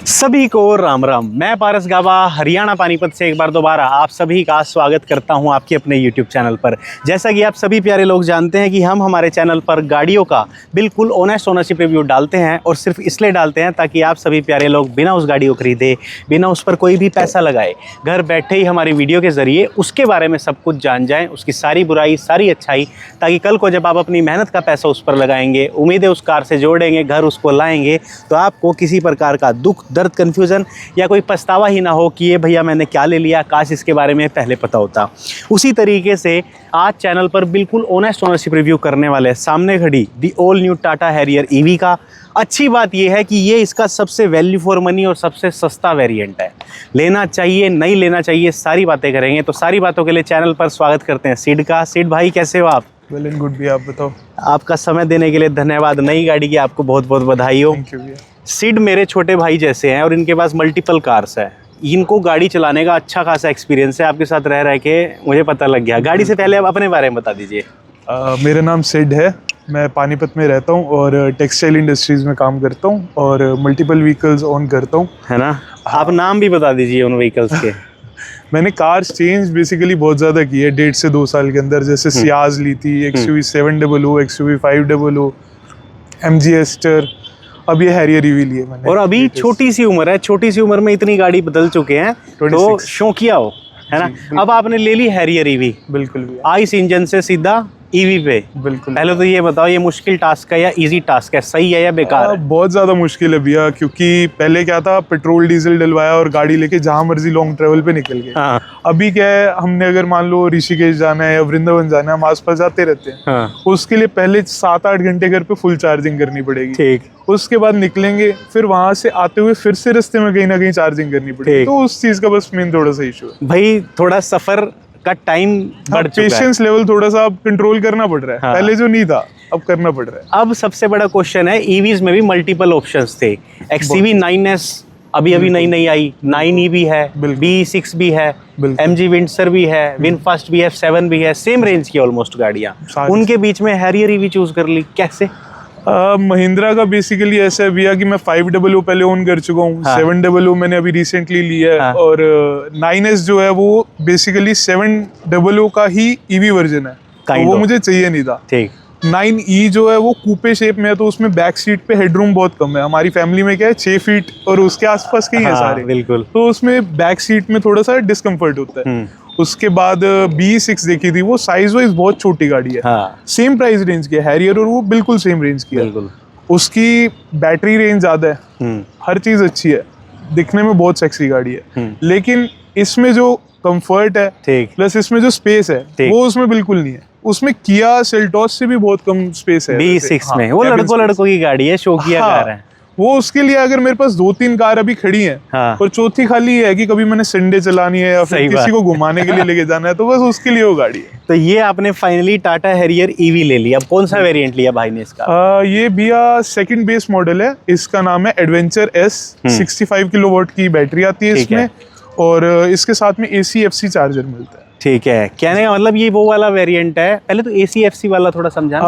सभी को राम राम। मैं पारस गाबा हरियाणा पानीपत से एक बार दोबारा आप सभी का स्वागत करता हूं आपके अपने YouTube चैनल पर। जैसा कि आप सभी प्यारे लोग जानते हैं कि हम हमारे चैनल पर गाड़ियों का बिल्कुल ऑनेस्ट ओनरशिप रिव्यू डालते हैं और सिर्फ इसलिए डालते हैं ताकि आप सभी प्यारे लोग बिना उस गाड़ी को खरीदे, बिना उस पर कोई भी पैसा लगाए, घर बैठे ही हमारी वीडियो के ज़रिए उसके बारे में सब कुछ जान जाएँ, उसकी सारी बुराई सारी अच्छाई, ताकि कल को जब आप अपनी मेहनत का पैसा उस पर लगाएंगे, उम्मीदें उस कार से जोड़ेंगे, घर उसको लाएंगे, तो आपको किसी प्रकार का दुख दर्द कन्फ्यूज़न या कोई पछतावा ही ना हो कि ये भैया मैंने क्या ले लिया, काश इसके बारे में पहले पता होता। उसी तरीके से आज चैनल पर बिल्कुल ऑनेस्ट ओनरशिप रिव्यू करने वाले सामने खड़ी the all new Tata Harrier EV का। अच्छी बात यह है कि ये इसका सबसे वैल्यू फॉर मनी और सबसे सस्ता वेरिएंट है। लेना चाहिए नहीं लेना चाहिए सारी बातें करेंगे। तो सारी बातों के लिए चैनल पर स्वागत करते हैं सिड का। सिड भाई कैसे हो आप? वेल एंड गुड भैया, आप बताओ। आपका समय देने के लिए धन्यवाद। नई गाड़ी की आपको बहुत बहुत बधाई हो। थैंक यू भैया। सिड मेरे छोटे भाई जैसे हैं और इनके पास मल्टीपल कार्स है। इनको गाड़ी चलाने का अच्छा खासा एक्सपीरियंस है। आपके साथ रह रह के मुझे पता लग गया। गाड़ी से पहले आप अपने बारे में बता दीजिए। मेरा नाम सिड है, मैं पानीपत में रहता हूँ और टेक्सटाइल इंडस्ट्रीज़ में काम करता हूँ और मल्टीपल व्हीकल्स ओन करता हूँ, है ना। आप नाम भी बता दीजिए उन व्हीकल्स के। मैंने कार्स चेंज बेसिकली बहुत ज़्यादा की है 1.5 से 2 साल के अंदर। जैसे सियाज ली थी, XUV 700, XUV 500, MG एस्टर, अब ये हैरियर ईवी ली है मैंने। और अभी छोटी सी उम्र है, छोटी सी उम्र में इतनी गाड़ी बदल चुके हैं, तो शौकिया हो, है ना। अब आपने ले ली हैरियर ईवी। बिल्कुल भी। आइस इंजन से सीधा ईवी पे। बिल्कुल। पहले तो ये बताओ, ये मुश्किल टास्क है या इजी टास्क है, सही है या बेकार है? बहुत ज़्यादा मुश्किल है भैया, क्योंकि पहले क्या था, पेट्रोल डीजल डलवाया और गाड़ी लेके जहाँ मर्जी लॉन्ग ट्रेवल पे निकल गए। हाँ। अभी क्या है, हमने अगर मान लो ऋषिकेश जाना है या वृंदावन जाना है, हम आसपास जाते रहते हैं। हाँ। उसके लिए पहले 7-8 घंटे घर पे फुल चार्जिंग करनी पड़ेगी। ठीक। उसके बाद निकलेंगे, फिर वहां से आते हुए फिर से रास्ते में कहीं ना कहीं चार्जिंग करनी पड़ेगी। तो उस चीज का बस मेन थोड़ा सा इशू है भाई। थोड़ा सफर का टाइम बढ़ चुका है, पेशेंस लेवल थोड़ा सा अब कंट्रोल करना पड़ रहा है। हाँ। पहले जो नहीं था अब करना पड़ रहा है। अब सबसे बड़ा क्वेश्चन है, ईवीज में भी मल्टीपल ऑप्शंस थे। XCV 9S अभी नई आई, 9E भी है, BE6 भी है, MG विंडसर भी है, विनफास्ट भी है, 7 भी है, सेम रेंज की ऑलमोस्ट गाड़ियां। उनके बीच में हैरियर ईवी चूज कर ली, कैसे? महिंद्रा का बेसिकली ऐसा है भैया कि मैं 500 पहले ओन कर चुका हूँ। हाँ। 700 मैंने अभी रिसेंटली लिया है। हाँ। और 9S जो है वो बेसिकली 700 का ही ईवी वर्जन है, तो वो मुझे चाहिए नहीं था। ठीक। 9E जो है वो कूपे शेप में है, तो उसमें बैक सीट पे हेडरूम बहुत कम है। हमारी फैमिली में क्या है, 6 फीट और उसके आसपास के ही है सारे। बिल्कुल। तो उसमें बैक सीट में थोड़ा सा डिस्कम्फर्ट होता है। उसके बाद BE6 देखी थी, वो साइज वाइज बहुत छोटी गाड़ी है। हाँ। सेम प्राइस रेंज की है हैरियर और वो बिल्कुल सेम रेंज की है। बिल्कुल। उसकी बैटरी रेंज ज्यादा है, हर चीज अच्छी है, दिखने में बहुत सेक्सी गाड़ी है। लेकिन इसमें जो कंफर्ट है प्लस इसमें जो स्पेस है वो उसमें बिल्कुल नहीं है। उसमें किया सेल्टॉस से भी बहुत कम स्पेस है BE6 में। वो लड़कों की गाड़ी है, शौकिया कार है वो। उसके लिए अगर मेरे पास 2-3 कार अभी खड़ी हैं, हाँ। और चौथी खाली है कि कभी मैंने संडे चलानी है या फिर किसी को घुमाने के लिए लेके जाना है, तो बस उसके लिए वो गाड़ी है। तो ये आपने फाइनली टाटा हैरियर ईवी ले लिया। अब कौन सा वेरिएंट लिया भाई ने इसका? ये भैया सेकंड बेस मॉडल है, इसका नाम है एडवेंचर S। 65 किलोवाट की बैटरी आती है इसमें, और इसके साथ में AC/FC चार्जर मिलता है। ठीक है, कहने का मतलब ये वो वाला वेरिएंट है। पहले तो AC/FC वाला थोड़ा समझा।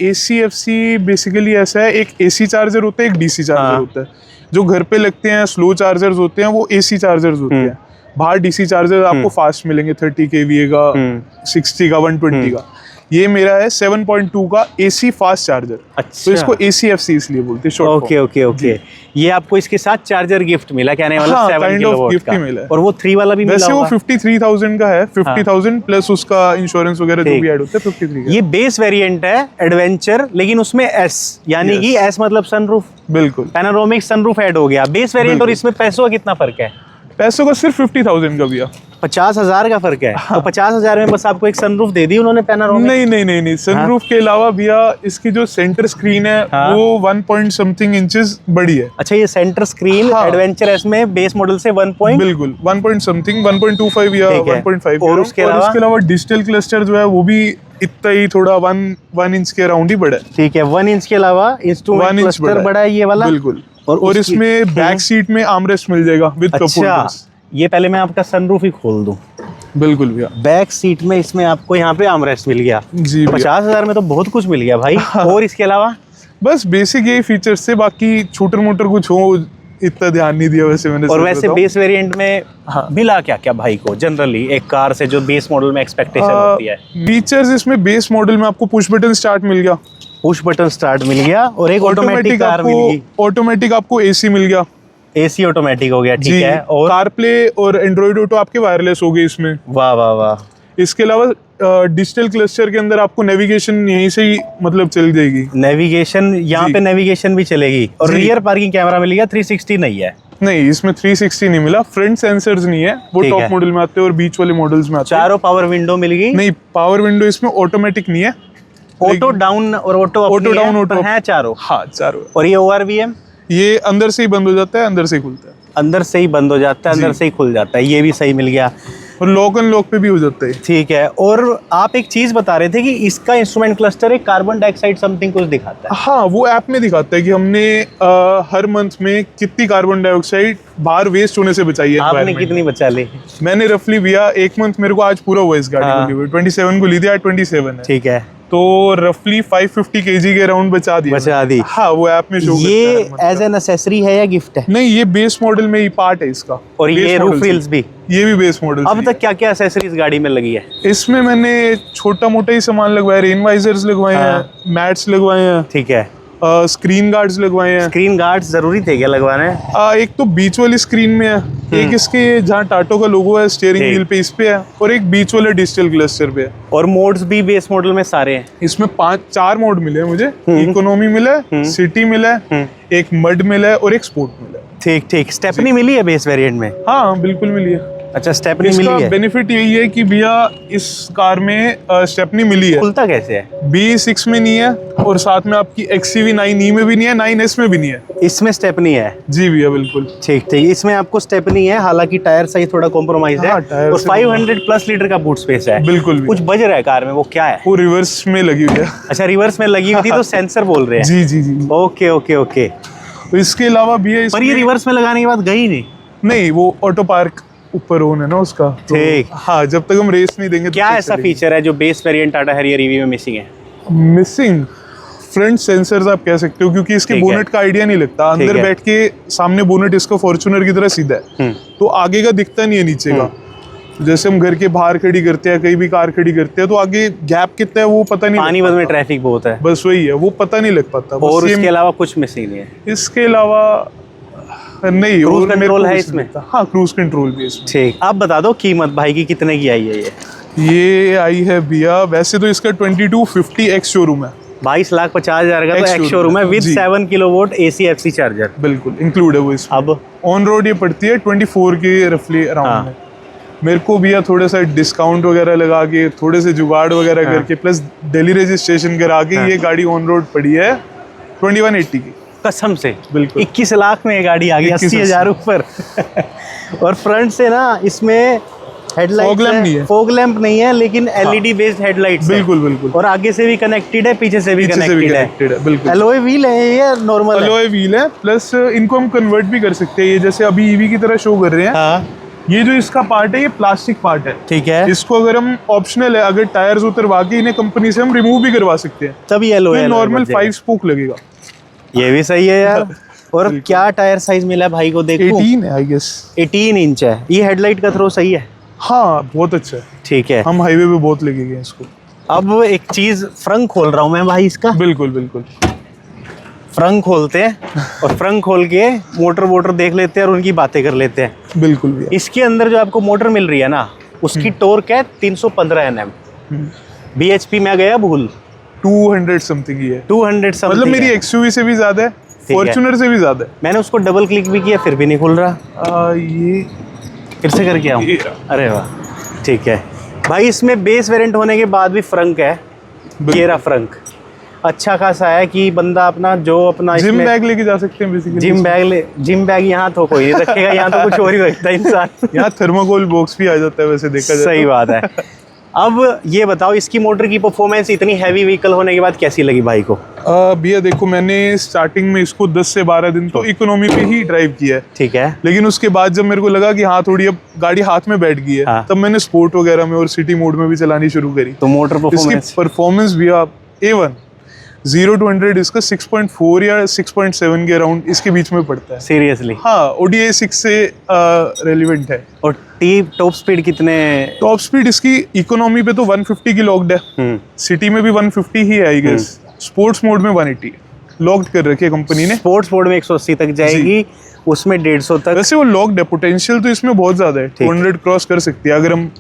AC/FC बेसिकली ऐसा है, एक AC चार्जर होता है, एक DC चार्जर होता है। जो घर पे लगते हैं स्लो चार्जर्स होते हैं, वो AC चार्जर्स होते हैं। बाहर DC चार्जर आपको फास्ट मिलेंगे, 30 kVA का, 60 का, 120 का। ये मेरा है 7.2 का AC फास्ट चार्जर। अच्छा। तो इसको AC/FC इसलिए बोलते हैं। ओके। ये आपको इसके साथ चार्जर गिफ्ट मिला, कहने वाला 7 किलोवाट गिफ्ट ही मिला। और वो 3 वाला भी मिला। वैसे वो 53,000 का है, 50,000 प्लस उसका इंश्योरेंस वगैरह जो भी ऐड होता है 53 का। ये बेस वेरिएंट है एडवेंचर, लेकिन उसमें S यानी कि S मतलब सनरूफ। बिल्कुल। पैनोरामिक सनरूफ ऐड हो गया। बेस वेरिएंट और इसमें पैसों का कितना फर्क है? पैसों का सिर्फ 50,000 का भैया। 50,000 का फर्क है। हाँ। तो 50,000 में बस आपको एक सनरूफ दे दी उन्होंने पैनोरामिक? नहीं। सनरूफ के अलावा भैया इसकी जो सेंटर स्क्रीन है वो 1 पॉइंट समथिंग इंचेस बड़ी है। अच्छा, ये सेंटर स्क्रीन एडवेंचर S में बेस मॉडल से 1 पॉइंट समथिंग 1.25 या 1.5। और उसके अलावा डिजिटल क्लस्टर जो है वो भी इतना ही, थोड़ा 1 इंच के अराउंड ही बड़ा है। ठीक है, 1 इंच के अलावा इंस्ट्रूमेंट क्लस्टर बड़ा है ये वाला। बिल्कुल। और इसमें बैक सीट में आर्मरेस्ट मिल जाएगा विद कप होल्डर्स। ये पहले मैं आपका सनरूफ ही खोल दूं। बिल्कुल भैया। बैक सीट में इसमें आपको यहाँ पे आर्मरेस्ट मिल गया जी। 50,000 में तो बहुत कुछ मिल गया भाई। और इसके अलावा बस बेसिक यही फीचर्स से, बाकी छोटर मोटर कुछ हो इतना ध्यान नहीं दिया वैसे मैंने। और वैसे बेस वेरिएंट में मिला क्या क्या भाई को जनरली एक कार से जो बेस मॉडल में एक्सपेक्टेशन होती है? फीचर्स इसमें बेस मॉडल में आपको पुश बटन स्टार्ट मिल गया, पुश बटन स्टार्ट मिल गया, और एक ऑटोमेटिक कार मिल गई, ऑटोमेटिक आपको एसी मिल गया, एसी ऑटोमेटिक हो गया, ठीक है। और कार प्ले और एंड्रॉइड ऑटो आपके वायरलेस हो गए इसमें। वाह वाह वाह। इसके अलावा डिजिटल क्लस्टर के अंदर आपको नेविगेशन यहीं से ही मतलब चल जाएगी, नेविगेशन यहाँ पे नेविगेशन भी चलेगी। और रियर पार्किंग कैमरा मिल गया, 360 नहीं है? नहीं, इसमें 360 नहीं मिला, फ्रंट सेंसर्स नहीं है, वो टॉप मॉडल में आते हैं और बीच वाले मॉडल्स में आते हैं। चारों पावर विंडो मिल गई? नहीं, पावर विंडो इसमें ऑटोमेटिक नहीं है, ऑटो डाउन और ऑटो डाउन ऑटो है चारों। हाँ चारों। और ये ORVM ये अंदर से ही बंद हो जाता है, अंदर से ही खुलता है, अंदर से ही बंद हो जाता है, अंदर से ही खुल जाता है, ये भी सही मिल गया। और लॉक एंड लॉक पे भी हो जाता है, ठीक है। और आप एक चीज बता रहे थे कि इसका इंस्ट्रूमेंट क्लस्टर एक कार्बन डाइऑक्साइड समथिंग कुछ दिखाता है। हाँ, वो ऐप में दिखाता है कि हमने हर मंथ में कितनी कार्बन डाइऑक्साइड बाहर वेस्ट होने से बचाई है। आपने कितनी बचा ली? मैंने रफली भैया एक मंथ मेरे को आज पूरा हुआ इस गाड़ी को, 27 को ली थी, आज 27 है। ठीक है, तो रफली 550 kg के अराउंड बचा दी। हाँ, वो ऐप में शो ये एज एन एक्सेसरी है या गिफ्ट है? नहीं, ये बेस मॉडल में ही पार्ट है इसका। और ये रूफ व्हील्स भी? ये भी बेस मॉडल। अब तक क्या क्या एक्सेसरीज गाड़ी में लगी है? इसमें मैंने छोटा मोटा ही सामान लगवाया, रेन वाइजर्स लगवाए हैं, मैट्स लगवाए हैं, ठीक है, स्क्रीन गार्ड्स लगवाए हैं। स्क्रीन गार्ड्स जरूरी थे क्या लगवाने? एक तो बीच वाली स्क्रीन में है, एक इसके जहाँ टाटो का लोगो है स्टीयरिंग व्हील पे, इस पे है, और एक बीच वाले डिजिटल क्लस्टर पे है। और मोड्स भी बेस मॉडल में सारे हैं? इसमें 4 मोड मिले हैं मुझे, इकोनॉमी मिला है, सिटी मिला है, एक मड मिला है और एक स्पोर्ट मिला है। ठीक ठीक। स्टेपनी मिली है बेस वेरिएंट में? हाँ बिल्कुल मिली है। अच्छा, स्टेपनी मिली है। इसका बेनिफिट यही है कि भैया इस कार में स्टेपनी मिली है। खुलता कैसे है? B6 में नहीं है, और साथ में आपकी XCV 9E में भी नहीं है, 9S में भी नहीं है। इसमें स्टेपनी है? जी भैया बिल्कुल। ठीक ठीक। इसमें आपको स्टेपनी है, हालांकि टायर साइज थोड़ा कॉम्प्रोमाइज है। हाँ, और 500 प्लस लीटर का बूट स्पेस है। बिल्कुल। कुछ बज रहा है कार में, वो क्या है? वो रिवर्स में लगी हुई है। अच्छा, रिवर्स में लगी हुई थी तो सेंसर बोल रहे हैं? जी जी जी। Okay okay okay. तो इसके अलावा भैया पर ये रिवर्स में लगाने के बाद गई नहीं? वो ऑटो पार्क ऊपर ऑन है ना उसका। ठीक। हाँ, जब तक हम रेस नहीं देंगे। क्या ऐसा फीचर है जो base variant Tata Harrier EV में मिसिंग है? मिसिंग फ्रंट सेंसर्स आप कह सकते हो, क्योंकि इसके बोनेट का आइडिया नहीं लगता। अंदर बैठ के सामने बोनेट इसका फॉर्च्यूनर की तरह सीधा है, तो आगे का दिखता नहीं है नीचे का। जैसे हम घर के बाहर खड़ी करते हैं, कहीं भी कार खड़ी करते हैं, तो आगे गैप कितना है वो पता नहीं। पानीपत में ट्रैफिक बहुत है, बस वही है, वो पता नहीं लग पाता। और इसके अलावा कुछ मिसिंग नहीं है? इसके अलावा नहीं। क्रूज कंट्रोल है इसमें? हाँ, क्रूज कंट्रोल भी इसमें। ठीक। आप बता दो कीमत भाई की कितने की आई है ये आई है भैया, वैसे तो इसका 2250 एक्स शोरूम है, 22,50,000 का तो एक्स शोरूम है, with 7 kilowatt AC FC charger बिल्कुल इंक्लूड है वो इसमें। अब ऑन रोड ये पड़ती है 24 के रफली अराउंड में। मेरे को भैया थोड़ा सा डिस्काउंट वगैरह लगा के, थोड़े से जुगाड़ वगैरह करके, प्लस दिल्ली रजिस्ट्रेशन करा के ये गाड़ी ऑन रोड पड़ी है 2180 की। कसम से? बिल्कुल। 21 लाख में ये गाड़ी आ गई, 80,000 ऊपर। और फ्रंट से ना इसमें हेडलाइट, फॉग लैंप नहीं है, लेकिन LED बेस्ड हेडलाइट्स है। बिल्कुल बिल्कुल। और आगे से भी कनेक्टेड है, पीछे से भी कनेक्टेड है। बिल्कुल। एलॉय व्हील है ये, नॉर्मल एलॉय व्हील है, प्लस इनको हम कन्वर्ट भी कर सकते हैं। ये जैसे अभी ईवी की तरह शो कर रहे हैं। हाँ। ये जो इसका पार्ट है, ये प्लास्टिक पार्ट है। ठीक है। इसको अगर हम ऑप्शनल है, अगर टायर्स उतरवा के इन्हें कंपनी से हम रिमूव भी करवा सकते हैं, तभी एलॉय नॉर्मल 5 स्पोक लगेगा। ये भी सही है यार। और क्या टायर साइज मिला है भाई को? देखो 18 है आई गेस। 18 इंच है। ये हेडलाइट का थ्रो सही है? हाँ, बहुत अच्छा है। ठीक है। हम हाईवे पे बहुत लेके गए इसको। अब एक चीज, फ्रंक खोल रहा हूँ मैं भाई इसका। बिल्कुल बिल्कुल। फ्रंक खोलते हैं और फ्रंक खोल के मोटर देख लेते हैं और उनकी बातें कर लेते हैं। बिल्कुल भैया। इसके अंदर जो आपको मोटर मिल रही है ना, उसकी टॉर्क है 315 Nm। BHP में गया भूल, 200 समथिंग ही है। 200 समथिंग, मतलब मेरी XUV से भी ज्यादा है, फॉर्च्यूनर से भी ज्यादा है। मैंने उसको डबल क्लिक भी किया, फिर भी नहीं खुल रहा। ये फिर से करके आऊँ? अरे वाह, ठीक है भाई। इसमें बेस वेरिएंट होने के बाद भी फ्रंक है, ये रहा फ्रंक। अच्छा खासा है कि बंदा अपना जो अपना जिम बैग लेके जा सकते हैं बेसिकली। जिम बैग यहाँ तो कोई नहीं रखेगा, यहाँ तो कुछ और ही रखता है इंसान। यहाँ थर्माकोल बॉक्स भी आ जाता है वैसे देखा जाए। सही बात है। अब ये बताओ, इसकी मोटर की परफॉर्मेंस इतनी हैवी व्हीकल होने के बाद कैसी लगी भाई को? भैया देखो, मैंने स्टार्टिंग में इसको 10 से 12 दिन तो इकोनॉमी पे ही ड्राइव किया है। ठीक है। लेकिन उसके बाद जब मेरे को लगा कि हाँ थोड़ी अब गाड़ी हाथ में बैठ गई है, हाँ। तब मैंने स्पोर्ट वगैरह में और सिटी मोड में भी चलानी शुरू करी। तो मोटर परफॉर्मेंस परफॉर्मेंस भैया A1। 0 to 100 इसका 6.4 या 6.7 के अराउंड इसके बीच में पड़ता है। सीरियसली? हाँ, ODI 6 से रेलिवेंट है। और टॉप स्पीड कितने? टॉप स्पीड इसकी इकोनॉमी पे तो 150 की लॉक्ड है, सिटी में भी 150 ही है आई गेस। स्पोर्ट्स मोड में 180 लॉक्ड कर रखी है कंपनी ने। स्पोर्ट्स मोड में 180 तक जाएगी, उसमें 150 तक। वैसे वो लॉक्ड है, पोटेंशियल तो इसमें बहुत ज्यादा है, 200 क्रॉस कर सकती है अगर हम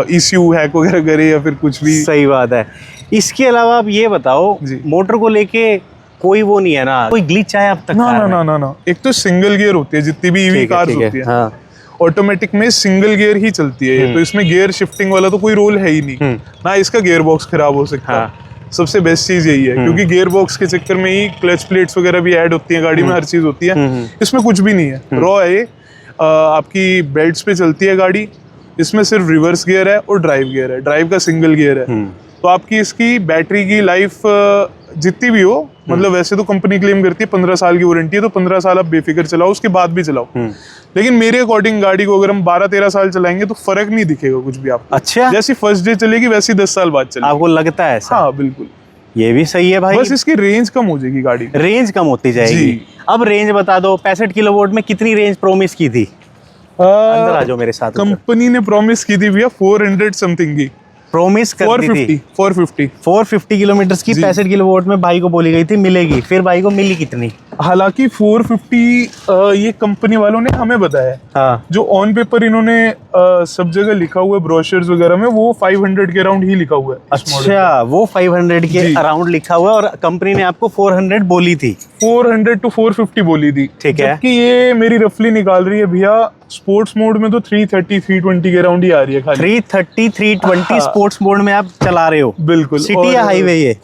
ECU हैक वगैरह करे या फिर कुछ भी। सही बात है। इसके अलावा आप ये बताओ, मोटर को लेके कोई वो नहीं है ना, कोई ग्लिच आया अब तक? ना। एक तो सिंगल गियर होती है जितनी भी EV कार्स होती है, हाँ। ऑटोमेटिक में सिंगल गियर ही चलती है, तो इसमें गियर शिफ्टिंग वाला तो कोई रोल है ही नहीं, ना इसका गियर बॉक्स खराब हो सकता है। सबसे बेस्ट चीज यही है, क्योंकि गियर बॉक्स के चक्कर में ही क्लच प्लेट्स वगैरह भी ऐड होती हैं गाड़ी में, हर चीज होती है। इसमें कुछ भी नहीं है, रॉ है ये। आपकी बेल्ट्स पे चलती है गाड़ी, इसमें सिर्फ रिवर्स गियर है और ड्राइव गियर है, ड्राइव का सिंगल गियर है। तो आपकी इसकी बैटरी की लाइफ जितनी भी हो, मतलब वैसे तो कंपनी क्लेम करती है 15 साल की वारंटी है, तो 15 साल आप बेफिक्र चलाओ, उसके बाद भी चलाओ। लेकिन मेरे अकॉर्डिंग गाड़ी को अगर हम 12-13 साल चलाएंगे तो फर्क नहीं दिखेगा कुछ भी आपको। अच्छा, जैसी फर्स्ट डे चलेगी वैसी 10 साल बाद चलेगी। आपको लगता है ऐसा? हाँ बिल्कुल, ये भी सही है भाई। बस इसकी रेंज कम हो जाएगी, गाड़ी रेंज कम होती जाएगी। अब रेंज बता दो, 65 किलोवाट में कितनी रेंज प्रॉमिस की थी? अंदर आ जाओ मेरे साथ। कंपनी ने प्रॉमिस की थी भैया 400 समथिंग की प्रॉमिस कर दी थी। 450 किलोमीटर की 65 किलोवाट में भाई को बोली गई थी मिलेगी, फिर भाई को मिली कितनी? हालांकि 450 ये कंपनी वालों ने हमें बताया, हाँ। जो ऑन पेपर इन्होंने सब जगह लिखा हुआ है ब्रोशर्स वगैरह में, वो 500 के अराउंड ही लिखा हुआ है। अच्छा, वो 500 के अराउंड लिखा हुआ है और कंपनी ने आपको 400 बोली थी? 400 to 450 बोली थी। ठीक है। जबकि ये मेरी रफली निकाल रही है भैया, स्पोर्ट्स मोड में तो 330 320 के अराउंड ही आ रही है खाली। 330 320 स्पोर्ट्स मोड में आप चला रहे हो? बिल्कुल। सिटी या हाईवे? ये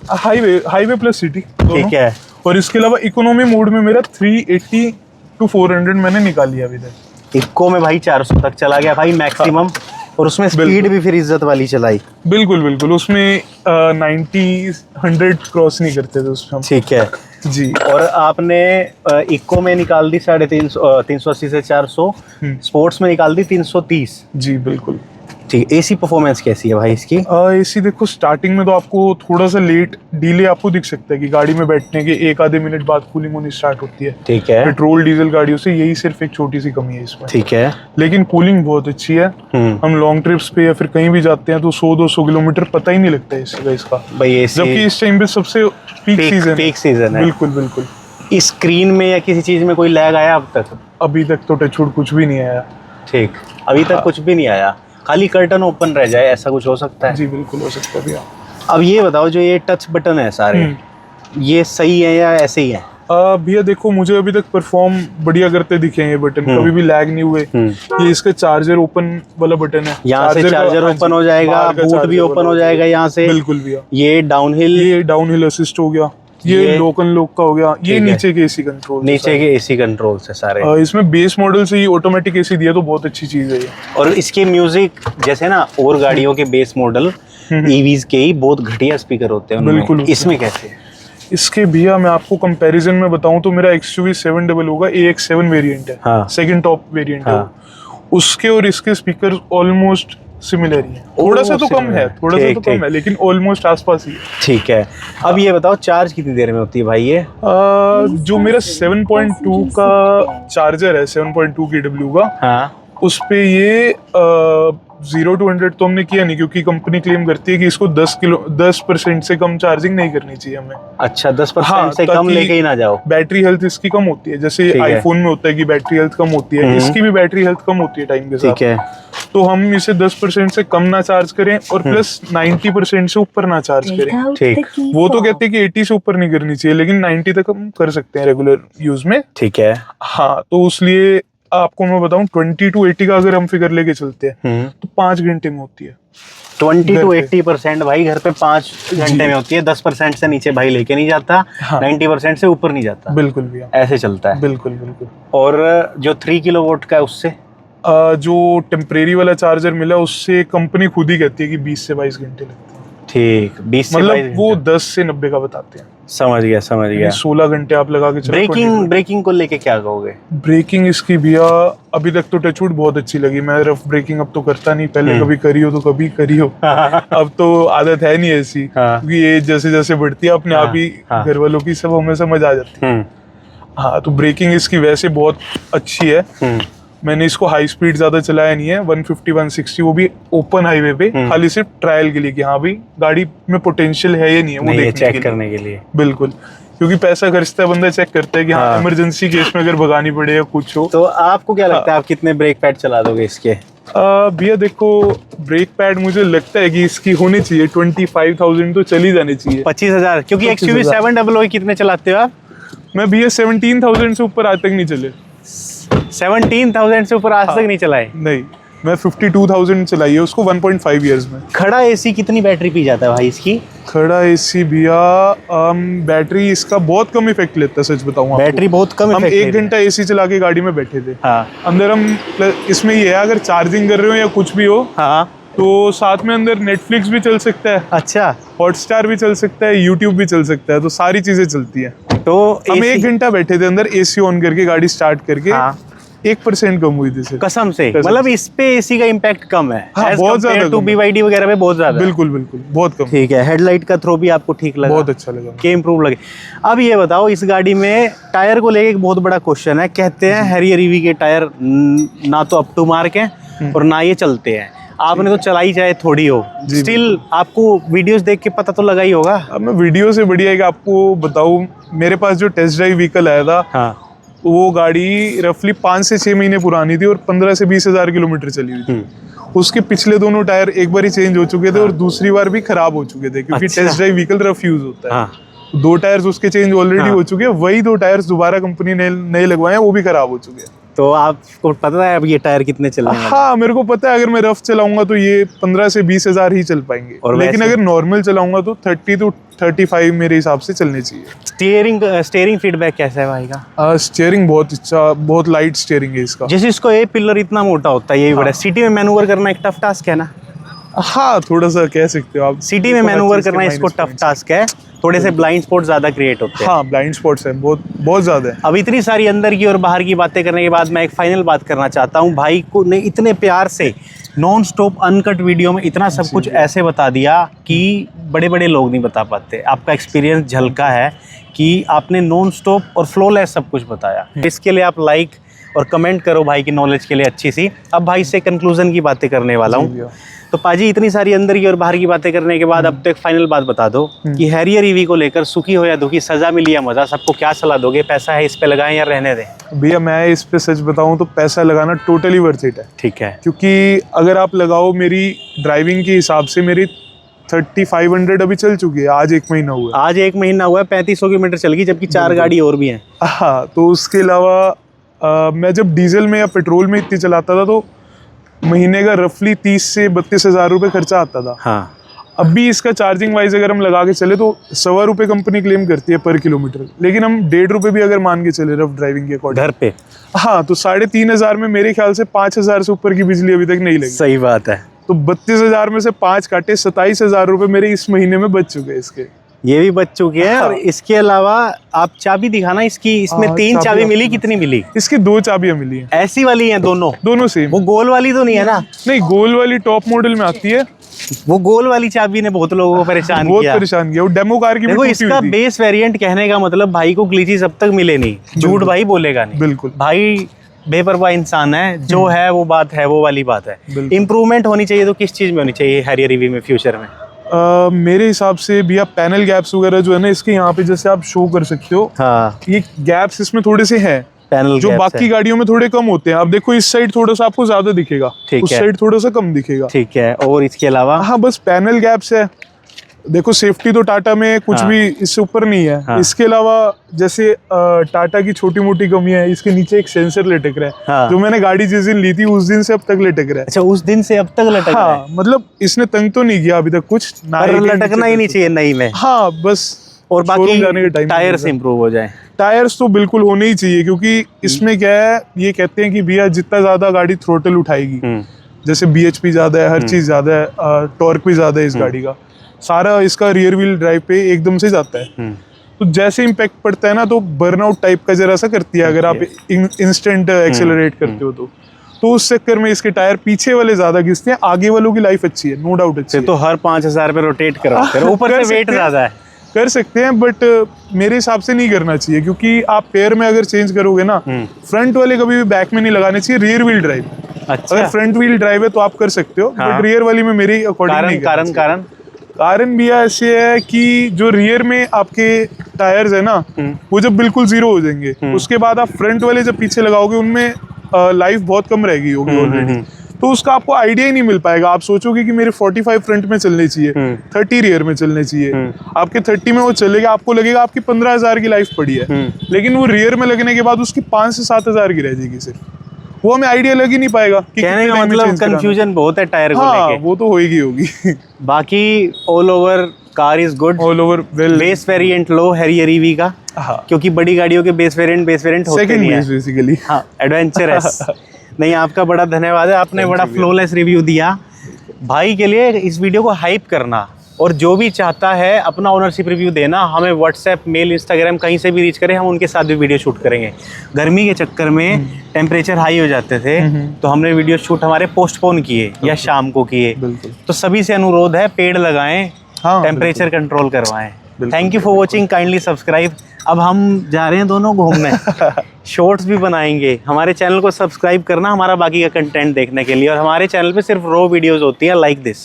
हाईवे प्लस सिटी। ठीक है। और इसके अलावा इकोनॉमी मोड में मेरा 380 to 400 मैंने निकाल लिया अभी तक। इको में भाई 400 तक चला गया भाई मैक्सिमम, और उसमें स्पीड भी फिर इज्जत वाली चलाई। बिल्कुल, उसमें 90-100 क्रॉस नहीं करते थे उसमें हम। ठीक है जी। और आपने इको में निकाल दी 380 से 400, स्पोर्ट्स में निकाल दी 330। जी बिल्कुल। ठीक। एसी परफॉर्मेंस कैसी है भाई इसकी? एसी देखो, स्टार्टिंग में तो आपको थोड़ा सा लेट डिले आपको दिख सकता है कि गाड़ी में बैठने के 1-आधे मिनट बाद कूलिंग होनी स्टार्ट होती है। ठीक है। पेट्रोल डीजल गाड़ियों से यही सिर्फ एक छोटी सी कमी है इसमें। ठीक है। लेकिन कूलिंग बहुत अच्छी है। हम लॉन्ग ट्रिप्स पे या फिर कहीं भी जाते हैं तो 100-200 किलोमीटर पता ही नहीं लगता है इसका भाई एसी। जबकि इस टाइम पे सबसे पीक सीजन है। बिल्कुल। स्क्रीन में या किसी चीज में कोई लैग आया अब तक? अभी तक तो टचवुड कुछ भी नहीं आया। ठीक, अभी तक कुछ भी नहीं आया, खाली कर्टन ओपन रह जाए, ऐसा कुछ हो सकता है? जी बिल्कुल हो सकता है भैया। अब ये बताओ, जो ये टच बटन है सारे, ये सही है या ऐसे ही है? भैया देखो, मुझे अभी तक परफॉर्म बढ़िया करते दिखे हैं ये बटन, कभी भी लैग नहीं हुए। ये इसका चार्जर ओपन वाला बटन है, यहाँ से चार्जर ओपन हो जाएगा, बूट भी ओपन हो जाएगा यहाँ से। बिल्कुल भैया। ये डाउनहिल असिस्ट हो गया, ये लोक अनलॉक का हो गया, ये नीचे के एसी कंट्रोल, नीचे के एसी कंट्रोल से सारे। इसमें बेस मॉडल से ही ऑटोमेटिक एसी दिया, तो बहुत अच्छी चीज है ये। और इसके म्यूजिक जैसे ना और गाड़ियों के बेस मॉडल ईवीज के ही बहुत घटिया स्पीकर होते हैं, बिल्कुल। इसमें कैसे है? इसके भैया मैं आपको कंपैरिजन में बताऊं तो मेरा XUV 700 होगा, AX7 वेरिएंट है। हाँ। सेकंड टॉप वेरिएंट है। उसके और इसके स्पीकर ऑलमोस्ट सिमिलर ही है, थोड़ा सा तो कम है, लेकिन ऑलमोस्ट आसपास ही है। ठीक है। अब ये बताओ, चार्ज कितनी देर में होती है भाई ये? जो मेरा 7.2 का चार्जर है, 7.2 kW का, हाँ, उस पे ये 0 to 100 तो हमने किया नहीं, क्योंकि कंपनी क्लेम करती है कि इसको 10% से कम चार्जिंग नहीं करनी चाहिए हमें। अच्छा, 10% से कम लेके ही ना जाओ। बैटरी हेल्थ इसकी कम होती है, जैसे आईफोन में होता है कि बैटरी हेल्थ कम होती है, इसकी भी बैटरी हेल्थ कम होती है टाइम के साथ। ठीक है। तो हम इसे 10% से कम ना चार्ज करें और प्लस 90% से ऊपर ना चार्ज करें। ठीक। वो तो कहते हैं कि 80 से ऊपर नहीं करनी चाहिए, लेकिन 90 तक हम कर सकते हैं रेगुलर यूज में। ठीक है। हाँ, तो इसलिए आपको मैं बताऊं 20 to 80 का अगर हम फिगर लेके चलते हैं तो 5 घंटे में होती है। 20 to 80% भाई घर पे 5 घंटे में होती है। 10% से नीचे भाई लेके नहीं जाता। हाँ। 90% से ऊपर नहीं जाता। बिल्कुल भैया, ऐसे चलता है। बिल्कुल। और जो 3 किलोवाट का है उससे जो टेम्परेरी वाला चार्जर मिला, उससे कंपनी खुद ही कहती है कि 20 से 22 घंटे लगते हैं। ठीक, 20 से 22 मतलब वो 10 से 90 का बताते हैं। समझ गया, समझ गया। 16 घंटे आप लगा के चलो। ब्रेकिंग को लेके क्या कहोगे? ब्रेकिंग इसकी भैया अभी तक तो टचवुड बहुत अच्छी लगी। मैं रफ ब्रेकिंग अब तो करता नहीं, पहले कभी करी हो तो कभी करी हो अब तो आदत है नहीं ऐसी, क्योंकि एज जैसे जैसे बढ़ती है अपने आप ही घर वालों की सब हमें समझ आ जाती है। हाँ, तो ब्रेकिंग इसकी वैसे बहुत अच्छी है। मैंने इसको हाई स्पीड ज्यादा चलाया नहीं है, 150 160, वो भी ओपन हाईवे पे, खाली सिर्फ ट्रायल के लिए कि हाँ भाई गाड़ी में पोटेंशियल है या नहीं है, वो देखने चेक करने के लिए। बिल्कुल, क्योंकि पैसा खर्चता है बंदा, चेक करता है कि हाँ इमरजेंसी केस में अगर भगानी पड़े या कुछ हो। तो आपको क्या लगता है आप कितने ब्रेक पैड चला दोगे इसके? भैया देखो, ब्रेक पैड मुझे लगता है कि इसकी होनी चाहिए 25,000 तो चली जानी चाहिए। 25,000? क्योंकि XUV 700 कितने चलाते हो आप? मैं भैया 17,000 से ऊपर आज तक नहीं चले। 17,000 से ऊपर आज तक नहीं चलाए? नहीं, मैं 52,000 चलाई है उसको 1.5 इयर्स में। खड़ा एसी कितनी बैटरी पी जाता है भाई इसकी? खड़ा एसी भैया बैटरी इसका बहुत कम इफेक्ट लेता है, सच बताऊं आपको। बैटरी बहुत कम हम 1 घंटा एसी चला के गाड़ी में बैठे थे। हाँ। अंदर हम इसमें ये है, अगर चार्जिंग कर रहे हो या कुछ भी हो, हाँ, तो साथ में अंदर नेटफ्लिक्स भी चल सकता है। अच्छा। हॉटस्टार भी चल सकता है, यूट्यूब भी चल सकता है, तो सारी चीजें चलती है। तो हम 1 घंटा बैठे थे अंदर एसी ऑन करके, गाड़ी स्टार्ट करके। हाँ। 1% कम हुई थी कसम से। मतलब इस पे एसी का इम्पैक्ट कम है। हाँ, बहुत ज्यादा टू BYD वगैरह में बहुत ज्यादा। बिल्कुल बिल्कुल, बहुत कम। ठीक है। हेडलाइट का थ्रो भी आपको ठीक लगा? बहुत अच्छा लगा, के इम्प्रूव लगे। अब ये बताओ, इस गाड़ी में टायर को लेके एक बहुत बड़ा क्वेश्चन है। कहते हैं हैरियर EV के टायर ना तो अप टू मार्क हैं और ना ये चलते हैं। आपने तो चलाई चाहे थोड़ी हो, स्टिल आपको वीडियोस देख के पता तो लगा ही होगा। अब मैं वीडियो से बढ़िया है कि आपको बताऊं, मेरे पास जो टेस्ट ड्राइव व्हीकल आया था, हाँ, वो गाड़ी रफली 5 से 6 महीने पुरानी थी और 15 से 20 हजार किलोमीटर चली हुई थी। उसके पिछले दोनों टायर एक बार ही चेंज हो चुके थे और दूसरी बार भी खराब हो चुके थे, क्योंकि test drive vehicle rough use होता है। 2 टायर्स उसके चेंज ऑलरेडी हो चुके हैं, वही 2 टायर्स दोबारा कंपनी ने नए लगवाए हैं, वो भी खराब हो चुके हैं। तो आपको पता है अब ये टायर कितने चलने वाले? हाँ, मेरे को पता है, अगर मैं रफ चलाऊंगा तो ये 15 से 20 हजार ही चल पाएंगे, लेकिन अगर नॉर्मल चलाऊंगा तो 30 to 35 मेरे हिसाब से चलने चाहिए। स्टीयरिंग फीडबैक कैसा है भाई का? स्टीयरिंग बहुत अच्छा, बहुत लाइट स्टीयरिंग है इसका। जैसे इसको ए पिलर इतना मोटा होता है, ये भी बड़ा। सिटी में मैनूवर करना एक टफ टास्क है ना? हाँ, थोड़ा सा कह सकते हो आप। सिटी में मैनूवर करना इसको टफ टास्क है। थोड़े से ब्लाइंड स्पॉट ज्यादा क्रिएट होते हैं। हाँ, ब्लाइंड स्पॉट्स हैं बहुत बहुत ज्यादा है। अब इतनी सारी अंदर की और बाहर की बातें करने के बाद मैं एक फाइनल बात करना चाहता हूँ। भाई को ने इतने प्यार से नॉन स्टॉप अनकट वीडियो में इतना सब कुछ ऐसे बता दिया कि बड़े बड़े लोग नहीं बता पाते। आपका एक्सपीरियंस झलका है कि आपने नॉन स्टॉप और फ्लॉलेस सब कुछ बताया। इसके लिए आप लाइक और कमेंट करो भाई की नॉलेज के लिए अच्छी सी। अब भाई से कंक्लूजन की बातें करने वाला हूँ। तो पाजी, इतनी सारी अंदर की और बाहर की बातें करने के बाद अब तो एक फाइनल बात बता दो कि हैरियर EV को लेकर सुखी हो या दुखी, सजा मिली या मजा, सबको क्या सलाह दोगे? पैसा है इस पे लगाएं या रहने दें? भैया मैं इस पे सच बताऊं तो पैसा लगाना टोटली वर्थ इट है। ठीक है। क्योंकि अगर आप लगाओ, मेरी ड्राइविंग के हिसाब से मेरी 3500 अभी चल चुकी है। आज 1 महीना हुआ है। आज 1 महीना हुआ है, 3500 किलोमीटर चल गई, जबकि 4 गाड़ी और भी हैं। हाँ, तो उसके अलावा मैं जब डीजल में या पेट्रोल में इतनी चलाता था तो महीने का रफली 30 से 32 हजार रुपये खर्चा आता था। हाँ। अब भी इसका चार्जिंग वाइज अगर हम लगा के चले तो 1.25 रुपये कंपनी क्लेम करती है पर किलोमीटर, लेकिन हम 1.5 रुपये भी अगर मान के चले रफ ड्राइविंग के अकॉर्डिंग घर पे, हाँ, तो 3,500 में मेरे ख्याल से 5,000 से ऊपर की बिजली अभी तक नहीं लगी। सही बात है। तो 32,000 में से 5 काटे 27,000 रुपये मेरे इस महीने में बच चुके हैं इसके। ये भी बच चुके हैं। और इसके अलावा आप चाबी दिखाना इसकी। इसमें 3 चाबी मिली, कितनी मिली? इसकी 2 चाबियां मिली हैं। ऐसी वाली हैं दोनों सेम? वो गोल वाली तो नहीं है ना? नहीं, गोल वाली टॉप मॉडल में आती है। वो गोल वाली चाबी ने बहुत लोगों को परेशान किया। वो डेमो कार की देखो, इसका बेस वेरिएंट कहने का मतलब भाई को ग्लिचेस अब तक मिले नहीं। झूठ भाई बोलेगा नहीं। बिल्कुल भाई बेपरवाह इंसान है, जो है वो बात है, वो वाली बात है। इंप्रूवमेंट होनी चाहिए तो किस चीज में होनी चाहिए हैरियर EV में फ्यूचर में? मेरे हिसाब से भी आप पैनल गैप्स वगैरह जो है ना इसके यहाँ पे जैसे आप शो कर सकते हो। हाँ, ये गैप्स इसमें थोड़े से हैं पैनल जो बाकी गाड़ियों में थोड़े कम होते हैं। अब देखो इस साइड थोड़ा सा आपको ज्यादा दिखेगा, उस साइड थोड़ा सा कम दिखेगा। ठीक है। और इसके अलावा? हाँ, बस पैनल गैप्स है। देखो सेफ्टी तो टाटा में कुछ भी इससे ऊपर नहीं है। हाँ। इसके अलावा जैसे टाटा की छोटी मोटी कमी है, इसके नीचे एक सेंसर लटक रहा है। हाँ। जो मैंने गाड़ी जिस दिन ली थी उस दिन से अब तक लटक रहा है। अच्छा, उस दिन से अब तक लटक रहा है? मतलब इसने तंग तो नहीं किया अभी तक कुछ, लटकना ही नहीं चाहिए नई में। हाँ, बस। और बाकी टायर्स इंप्रूव हो जाए। टायर्स तो बिल्कुल होने ही चाहिए, क्योंकि इसमें क्या है, ये कहते हैं कि भैया जितना ज्यादा गाड़ी थ्रोटल उठाएगी, जैसे BHP ज्यादा है, हर चीज ज्यादा है, टॉर्क भी ज्यादा है इस गाड़ी का, सारा इसका रियर व्हील ड्राइव पे एकदम से जाता है। तो जैसे इम्पैक्ट पड़ता है ना तो बर्नआउट टाइप का जरा सा करती है अगर आप इंस्टेंट एक्सेलरेट करते हो तो उस चक्कर में इसके टायर पीछे वाले ज्यादा घिसते हैं, आगे वालों की लाइफ अच्छी है, नो डाउट अच्छी है। तो हर 5000 पे रोटेट करवाते हैं, ऊपर से वेट ज्यादा है। कर सकते हैं बट मेरे हिसाब से नहीं करना चाहिए, क्योंकि आप पेयर में अगर चेंज करोगे ना, फ्रंट वाले कभी भी बैक में नहीं लगाने चाहिए, रियर व्हील ड्राइव। अच्छा। अगर फ्रंट व्हील ड्राइव है तो आप कर सकते हो, बट रियर वाली में मेरे अकॉर्डिंग नहीं करना चाहिए। कारण भी ऐसे है कि जो रियर में आपके टायर्स है ना, वो जब बिल्कुल जीरो हो जाएंगे, उसके बाद आप फ्रंट वाले जब पीछे लगाओगे उनमें लाइफ बहुत कम रहेगी होगी ऑलरेडी, तो उसका आपको आइडिया ही नहीं मिल पाएगा। आप सोचोगे कि मेरे 45 फ्रंट में चलने चाहिए, 30 रियर में चलने चाहिए, आपके 30 में वो चलेगा, आपको लगेगा आपकी 15,000 की लाइफ पड़ी है, लेकिन वो रियर में लगने के बाद उसकी 5 से 7,000 की रह जाएगी सिर्फ। वो हमें आइडिया लग ही नहीं पाएगा कि कहने का मतलब कंफ्यूजन बहुत है टायर को लेके। वो तो होगी बाकी all over car is good, all over well. Base variant low Harrier EV का, क्योंकि बड़ी गाड़ियों के बेस वेरिएंट होते नहीं है बेसिकली। हाँ, एडवेंचरस। नहीं, आपका बड़ा धन्यवाद है, आपने बड़ा फ्लॉलेस रिव्यू दिया। भाई के लिए इस वीडियो को हाइप करना, और जो भी चाहता है अपना ओनरशिप रिव्यू देना, हमें व्हाट्सएप, मेल, इंस्टाग्राम कहीं से भी रीच करें, हम उनके साथ भी वीडियो शूट करेंगे। गर्मी के चक्कर में टेम्परेचर हाई हो जाते थे तो हमने वीडियो शूट हमारे पोस्टपोन किए या शाम को किए। तो सभी से अनुरोध है, पेड़ लगाएं, टेम्परेचर कंट्रोल करवाएं। Thank you for watching, kindly subscribe. अब हम जा रहे हैं दोनों घूमने, शॉर्ट्स भी बनाएंगे। हमारे चैनल को सब्सक्राइब करना हमारा बाकी का कंटेंट देखने के लिए, और हमारे चैनल पे सिर्फ रॉ वीडियोस होती है लाइक दिस।